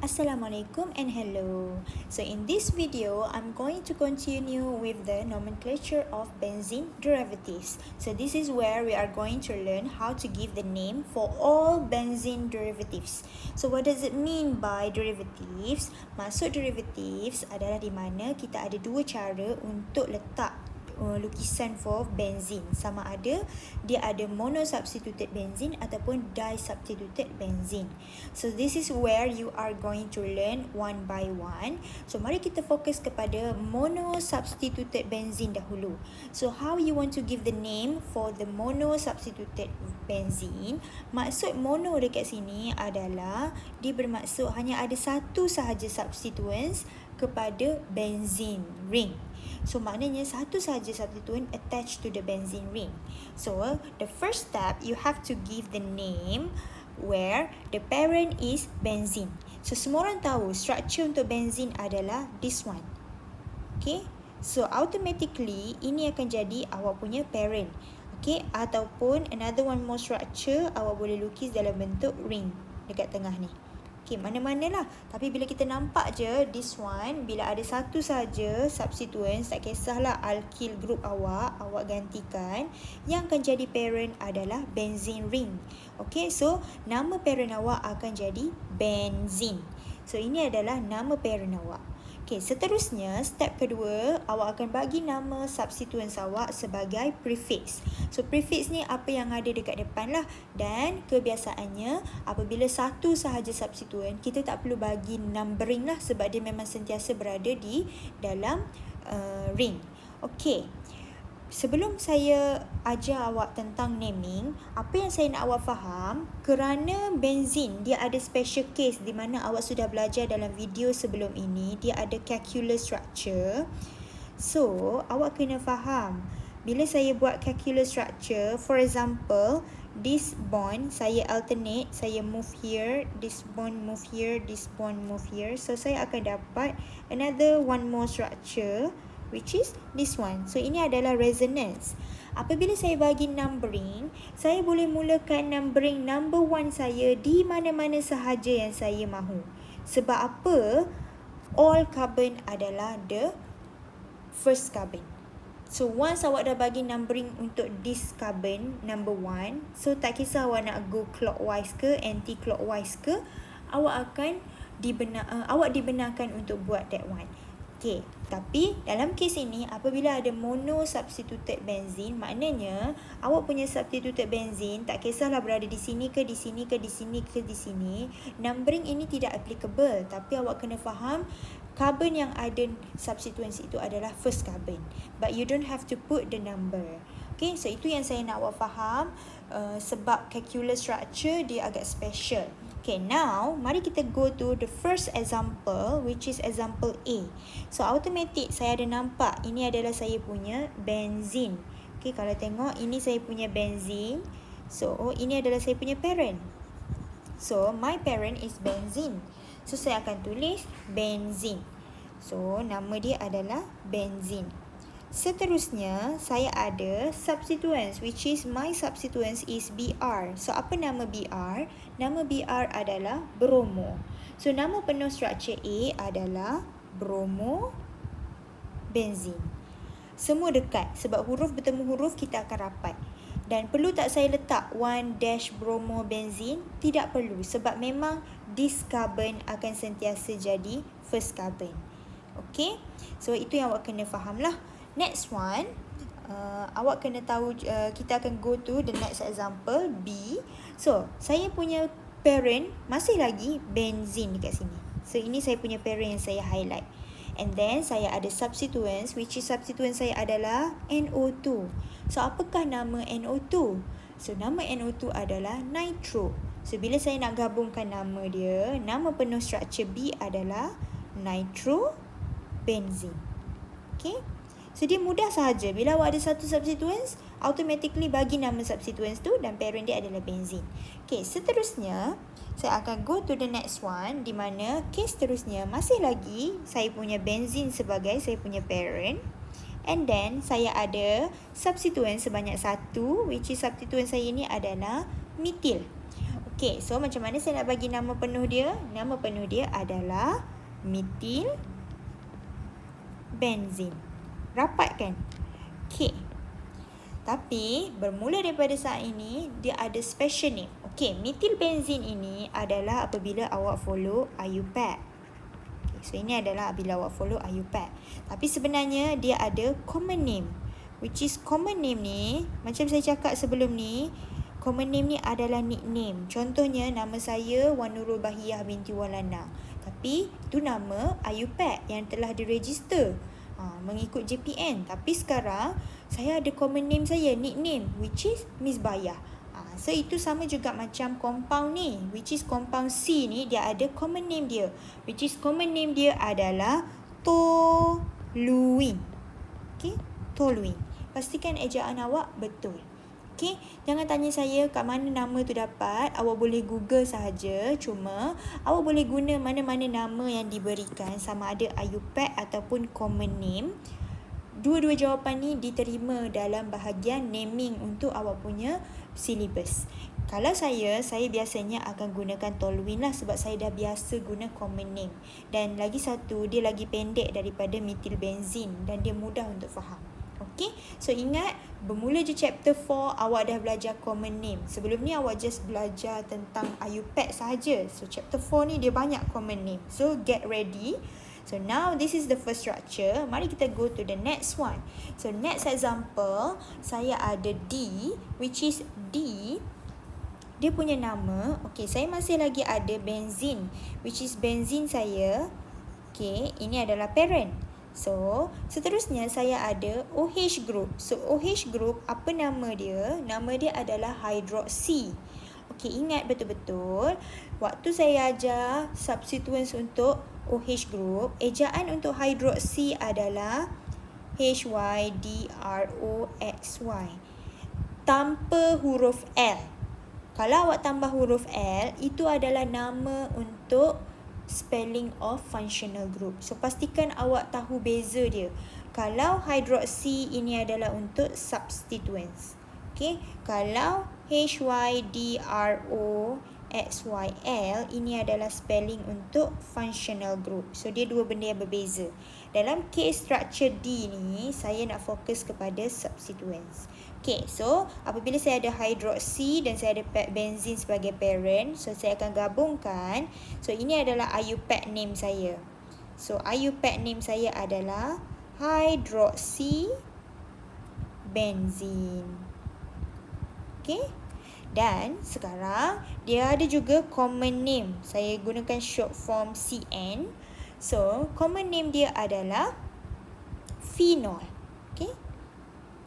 Assalamualaikum and hello. So in this video, I'm going to continue with the nomenclature of benzene derivatives. So this is where we are going to learn how to give the name for all benzene derivatives. So what does it mean by derivatives? Maksud derivatives adalah di mana kita ada dua cara untuk letak lukisan for benzene, sama ada dia ada monosubstituted benzene ataupun disubstituted benzene. So this is where you are going to learn one by one. So mari kita fokus kepada monosubstituted benzene dahulu. So how you want to give the name for the monosubstituted benzene? Maksud mono dekat sini adalah dia bermaksud hanya ada satu sahaja substituents kepada benzene ring. So maknanya satu sahaja substituent attached to the benzene ring. So the first step, you have to give the name where the parent is benzene. So semua orang tahu structure untuk benzene adalah this one. Okay, so automatically ini akan jadi awak punya parent. Okay, ataupun another one more structure awak boleh lukis dalam bentuk ring dekat tengah ni. Okay, mana-mana lah. Tapi bila kita nampak je this one, bila ada satu saja substituents, tak kisahlah alkyl group awak gantikan, yang akan jadi parent adalah benzene ring. Okay, so nama parent awak akan jadi benzene. So ini adalah nama parent awak. Okay, seterusnya step kedua, awak akan bagi nama substituents awak sebagai prefix. So prefix ni apa yang ada dekat depan lah. Dan kebiasaannya apabila satu sahaja substituent, kita tak perlu bagi numbering lah sebab dia memang sentiasa berada di dalam ring. Okay, sebelum saya ajar awak tentang naming, apa yang saya nak awak faham, kerana benzene dia ada special case di mana awak sudah belajar dalam video sebelum ini, dia ada calculus structure. So, awak kena faham, bila saya buat calculus structure, for example, this bond saya alternate, saya move here, this bond move here, this bond move here. So, saya akan dapat another one more structure, which is this one. So ini adalah resonance. Apabila saya bagi numbering, saya boleh mulakan numbering number 1 saya di mana-mana sahaja yang saya mahu. Sebab apa? All carbon adalah the first carbon. So once awak dah bagi numbering untuk this carbon number 1, so tak kisah awak nak go clockwise ke anti-clockwise ke, awak akan dibenarkan untuk buat that one. Okay, tapi dalam kes ini apabila ada monosubstituted benzene, maknanya awak punya substituted benzene tak kisahlah berada di sini ke di sini ke di sini ke di sini, numbering ini tidak applicable. Tapi awak kena faham carbon yang ada substituents itu adalah first carbon, but you don't have to put the number. Okay, so itu yang saya nak awak faham, sebab calculus structure dia agak special. Okay, now mari kita go to the first example, which is example A. So automatic saya ada nampak ini adalah saya punya benzene. Okay, kalau tengok ini saya punya benzene. So ini adalah saya punya parent. So my parent is benzene. So saya akan tulis benzene. So nama dia adalah benzene. Seterusnya, saya ada substituents, which is my substituents is Br. So, apa nama Br? Nama Br adalah bromo. So, nama penuh structure A adalah bromo benzene. Semua dekat, sebab huruf bertemu huruf kita akan rapat. Dan perlu tak saya letak 1 dash bromo benzene? Tidak perlu, sebab memang this carbon akan sentiasa jadi first carbon. Okay, so itu yang awak kena faham lah. Next one, awak kena tahu, kita akan go to the next example, B. So, saya punya parent masih lagi benzene dekat sini. So, ini saya punya parent yang saya highlight. And then, saya ada substituents, which is substituent saya adalah NO2. So, apakah nama NO2? So, nama NO2 adalah nitro. So, bila saya nak gabungkan nama dia, nama penuh structure B adalah nitrobenzene. Okay? So dia mudah sahaja. Bila awak ada satu substituents, automatically bagi nama substituents tu dan parent dia adalah benzene. Okay, seterusnya saya akan go to the next one, di mana case seterusnya masih lagi saya punya benzene sebagai saya punya parent. And then saya ada substituent sebanyak satu, which is substituent saya ni adalah metil. Okay, so macam mana saya nak bagi nama penuh dia? Nama penuh dia adalah metil benzene. Rapat kan? Okay. Tapi bermula daripada saat ini, dia ada special name. Okay, metil benzene ini adalah apabila awak follow IUPAC. Okay, so ini adalah apabila awak follow IUPAC. Tapi sebenarnya dia ada common name. Which is common name ni, macam saya cakap sebelum ni, common name ni adalah nickname. Contohnya nama saya Wan Nurul Bahiyah binti Walana. Tapi itu nama IUPAC yang telah diregister mengikut JPN. Tapi sekarang saya ada common name saya, nickname, which is Miss Bayah. So itu sama juga macam compound ni, which is compound C ni, dia ada common name dia, which is common name dia adalah toluene. Okay, toluene. Pastikan ejaan awak betul. Okay, jangan tanya saya kat mana nama tu dapat. Awak boleh Google sahaja. Cuma awak boleh guna mana-mana nama yang diberikan, sama ada IUPAC ataupun common name. Dua-dua jawapan ni diterima dalam bahagian naming untuk awak punya syllabus. Kalau saya biasanya akan gunakan toluene lah, sebab saya dah biasa guna common name. Dan lagi satu, dia lagi pendek daripada metil benzene dan dia mudah untuk faham. Okay, so ingat, bermula je chapter 4, awak dah belajar common name. Sebelum ni awak just belajar tentang IUPAC sahaja. So chapter 4 ni dia banyak common name. So get ready. So now this is the first structure. Mari kita go to the next one. So next example, saya ada D, which is D, dia punya nama. Okay, saya masih lagi ada benzene, which is benzene saya. Okay, ini adalah parent. So, seterusnya saya ada OH group. So, OH group, apa nama dia? Nama dia adalah hydroxy. Okey, ingat betul-betul. Waktu saya ajar substituents untuk OH group, ejaan untuk hydroxy adalah HYDROXY. Tanpa huruf L. Kalau awak tambah huruf L, itu adalah nama untuk spelling of functional group. So pastikan awak tahu beza dia. Kalau hydroxy ini adalah untuk substituents. Okay, kalau HYDROXYL ini adalah spelling untuk functional group. So dia dua benda yang berbeza. Dalam case structure D ni, saya nak fokus kepada substituents. Okay, so apabila saya ada hydroxy dan saya ada benzene sebagai parent, so saya akan gabungkan. So ini adalah IUPAC name saya. So IUPAC name saya adalah hydroxy benzene. Okay, dan sekarang dia ada juga common name. Saya gunakan short form CN. So common name dia adalah phenol. Okay,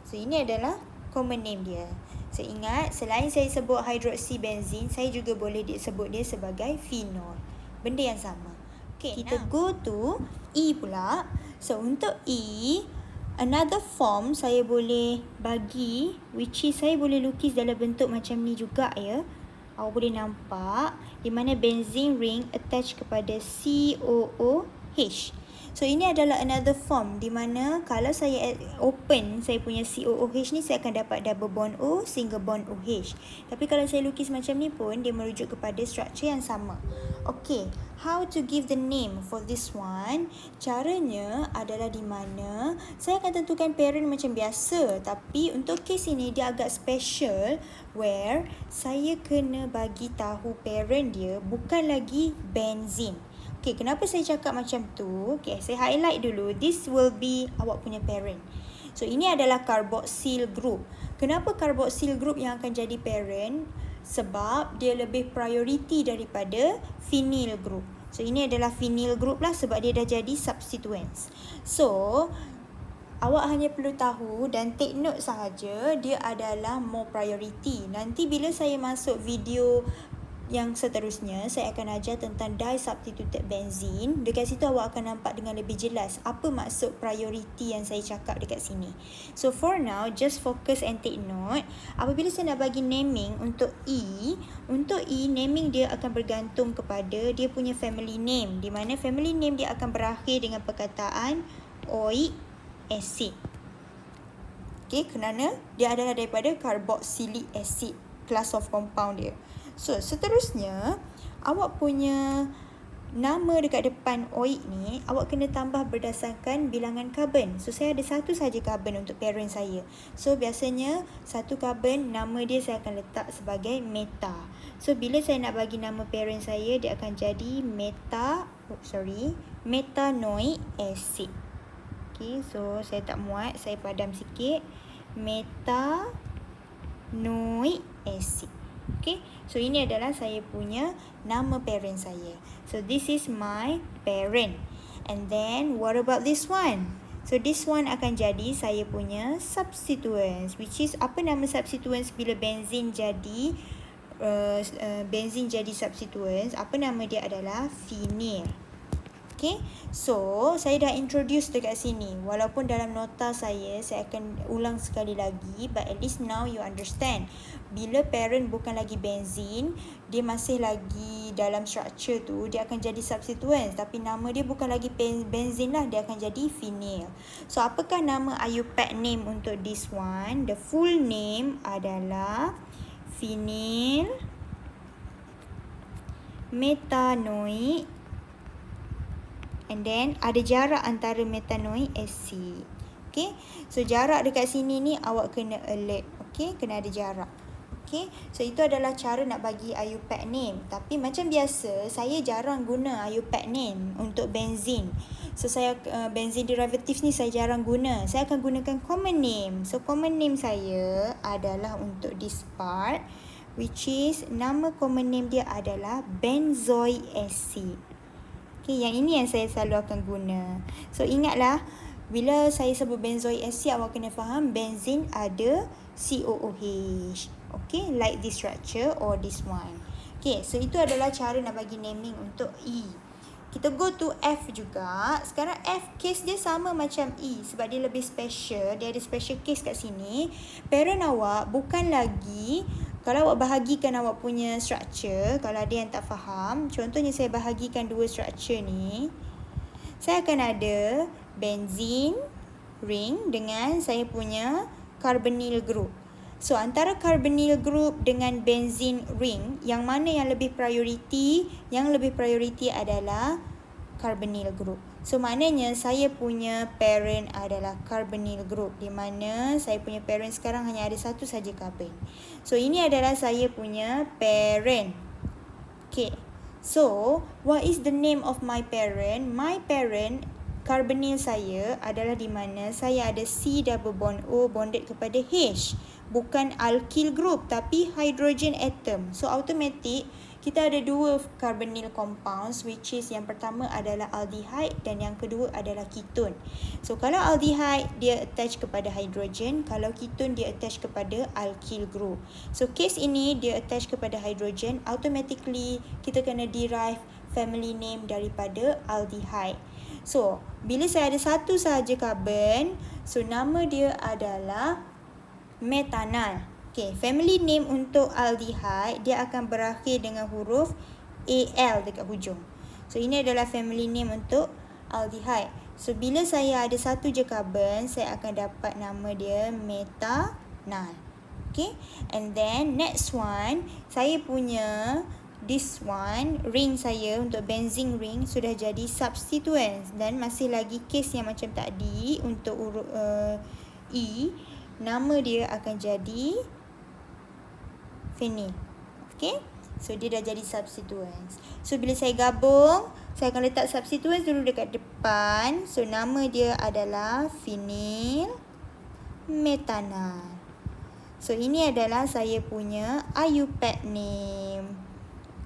so ini adalah common name dia. So ingat, selain saya sebut hydroxy benzene, saya juga boleh sebut dia sebagai phenol. Benda yang sama. Okay, kita go to E pula. So untuk E, another form saya boleh bagi, which is saya boleh lukis dalam bentuk macam ni juga ya. Awak boleh nampak di mana benzene ring attach kepada COOH. So ini adalah another form di mana kalau saya open saya punya COOH ni, saya akan dapat double bond O, single bond OH. Tapi kalau saya lukis macam ni pun dia merujuk kepada struktur yang sama. Okay, how to give the name for this one? Caranya adalah di mana saya akan tentukan parent macam biasa, tapi untuk case ini dia agak special where saya kena bagi tahu parent dia bukan lagi benzene. Okay, kenapa saya cakap macam tu? Okay, saya highlight dulu. This will be awak punya parent. So, ini adalah carboxyl group. Kenapa carboxyl group yang akan jadi parent? Sebab dia lebih priority daripada phenyl group. So, ini adalah phenyl group lah sebab dia dah jadi substituents. So, awak hanya perlu tahu dan take note sahaja, dia adalah more priority. Nanti bila saya masuk video yang seterusnya, saya akan ajar tentang disubstituted benzene. Dekat situ awak akan nampak dengan lebih jelas apa maksud priority yang saya cakap dekat sini. So for now, just focus and take note. Apabila saya nak bagi naming untuk E, naming dia akan bergantung kepada dia punya family name, di mana family name dia akan berakhir dengan perkataan oic acid. Okay, kerana dia adalah daripada carboxylic acid, class of compound dia. So, seterusnya, awak punya nama dekat depan OIC ni, awak kena tambah berdasarkan bilangan karbon. So, saya ada satu saja karbon untuk parent saya. So, biasanya satu karbon, nama dia saya akan letak sebagai meta. So, bila saya nak bagi nama parent saya, dia akan jadi metanoic acid. Okay, so saya tak muat, saya padam sikit. Metanoic acid. Okay, so ini adalah saya punya nama parent saya. So this is my parent. And then what about this one? So this one akan jadi saya punya substituents, which is apa nama substituents bila benzin jadi substituents? Apa nama dia adalah phenyl. Okay, so saya dah introduce dekat sini. Walaupun dalam nota saya akan ulang sekali lagi, but at least now you understand. Bila parent bukan lagi benzin, dia masih lagi dalam structure tu, dia akan jadi substituents. Tapi nama dia bukan lagi benzin lah, dia akan jadi phenyl. So, apakah nama IUPAC name untuk this one? The full name adalah phenyl metanoic. And then ada jarak antara metanoic acid. Okay, so jarak dekat sini ni awak kena alert. Okay, kena ada jarak. Okay, so itu adalah cara nak bagi IUPAC name. Tapi macam biasa, saya jarang guna IUPAC name untuk benzin. So saya benzin derivatives ni saya jarang guna. Saya akan gunakan common name. So common name saya adalah untuk this part, which is nama common name dia adalah benzoic acid. Okay, yang ini yang saya selalu akan guna. So, ingatlah, bila saya sebut benzoic acid, awak kena faham benzin ada COOH. Okay, like this structure or this one. Okay, so itu adalah cara nak bagi naming untuk E. Kita go to F juga. Sekarang F, case dia sama macam E sebab dia lebih special. Dia ada special case kat sini. Parent awak bukan lagi... Kalau awak bahagikan awak punya structure, kalau ada yang tak faham, contohnya saya bahagikan dua structure ni, saya akan ada benzene ring dengan saya punya carbonyl group. So, antara carbonyl group dengan benzene ring, yang mana yang lebih priority? Yang lebih priority adalah carbonyl group. So, maknanya saya punya parent adalah carbonyl group, di mana saya punya parent sekarang hanya ada satu saja karbon. So, ini adalah saya punya parent. Okay. So, what is the name of my parent? My parent, carbonyl saya adalah di mana saya ada C double bond O bonded kepada H. Bukan alkyl group, tapi hydrogen atom. So, automatic, kita ada dua carbonyl compounds, which is yang pertama adalah aldehyde dan yang kedua adalah ketone. So, kalau aldehyde, dia attach kepada hydrogen. Kalau ketone, dia attach kepada alkyl group. So, case ini, dia attach kepada hydrogen. Automatically, kita kena derive family name daripada aldehyde. So, bila saya ada satu sahaja carbon, so nama dia adalah metanal. Okay, family name untuk aldehyde, dia akan berakhir dengan huruf AL dekat hujung. So, ini adalah family name untuk aldehyde. So, bila saya ada satu je carbon, saya akan dapat nama dia metanal. Okay, and then next one, saya punya this one, ring saya untuk benzene ring sudah jadi substituents. Dan masih lagi case yang macam tadi untuk huruf E, nama dia akan jadi phenyl. Okay, so dia dah jadi substituents. So bila saya gabung, saya akan letak substituents dulu dekat depan. So nama dia adalah phenyl metanal. So ini adalah saya punya IUPAC name.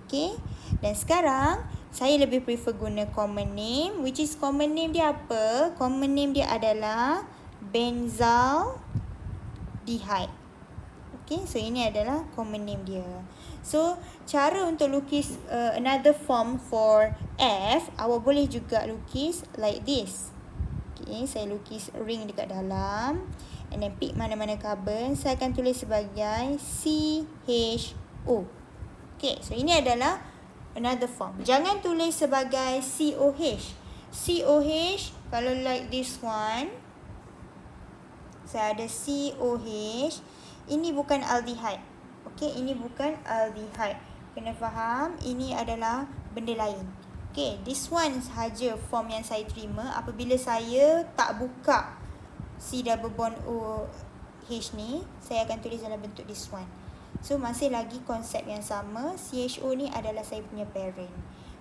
Okay, dan sekarang saya lebih prefer guna common name, which is common name dia apa? Common name dia adalah benzaldehyde. Okay, so ini adalah common name dia. So, cara untuk lukis another form for F, awak boleh juga lukis like this. Okay, saya lukis ring dekat dalam. And then pick mana-mana carbon. Saya akan tulis sebagai CHO. Okay, so ini adalah another form. Jangan tulis sebagai COH. COH, kalau like this one, saya ada COH. Ini bukan aldehyde. Okay, ini bukan aldehyde. Kena faham, ini adalah benda lain. Okay, this one sahaja form yang saya terima apabila saya tak buka C double bond OH ni, saya akan tulis dalam bentuk this one. So, masih lagi konsep yang sama. CHO ni adalah saya punya parent.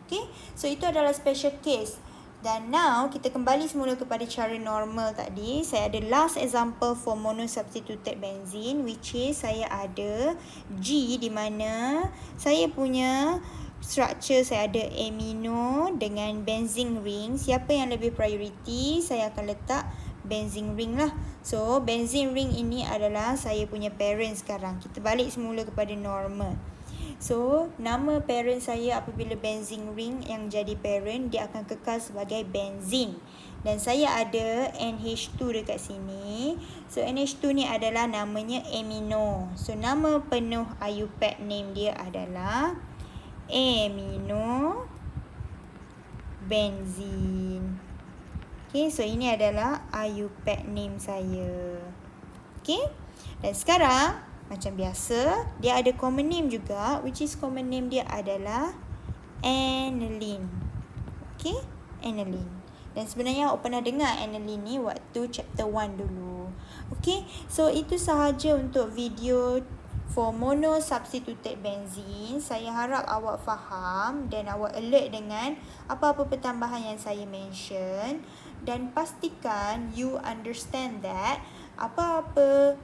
Okay, so itu adalah special case. Dan now, kita kembali semula kepada cara normal tadi. Saya ada last example for monosubstituted benzene, which is saya ada G di mana saya punya structure, saya ada amino dengan benzene ring. Siapa yang lebih priority, saya akan letak benzene ring lah. So, benzene ring ini adalah saya punya parent sekarang. Kita balik semula kepada normal. So, nama parent saya apabila benzene ring yang jadi parent, dia akan kekal sebagai benzene. Dan saya ada NH2 dekat sini. So, NH2 ni adalah namanya amino. So, nama penuh IUPAC name dia adalah amino benzene. Okay, so ini adalah IUPAC name saya. Okay, dan sekarang macam biasa, dia ada common name juga, which is common name dia adalah aniline. Okay, aniline. Dan sebenarnya awak pernah dengar aniline ni waktu chapter 1 dulu. Okay, so itu sahaja untuk video for monosubstituted benzene. Saya harap awak faham dan awak alert dengan apa-apa pertambahan yang saya mention. Dan pastikan you understand that apa-apa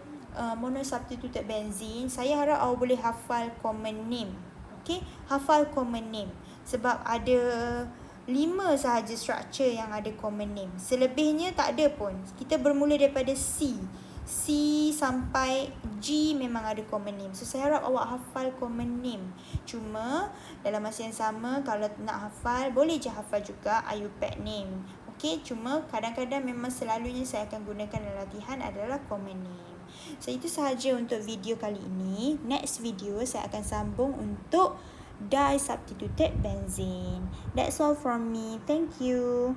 monosubstituted benzene, saya harap awak boleh hafal common name. Okay, hafal common name. Sebab ada 5 sahaja structure yang ada common name. Selebihnya tak ada pun. Kita bermula daripada C sampai G memang ada common name. So, saya harap awak hafal common name. Cuma, dalam masa yang sama, kalau nak hafal, boleh je hafal juga IUPAC name. Okay, cuma kadang-kadang memang selalunya saya akan gunakan dalam latihan adalah common name. So, itu sahaja untuk video kali ini. Next video, saya akan sambung untuk disubstituted benzene. That's all from me. Thank you.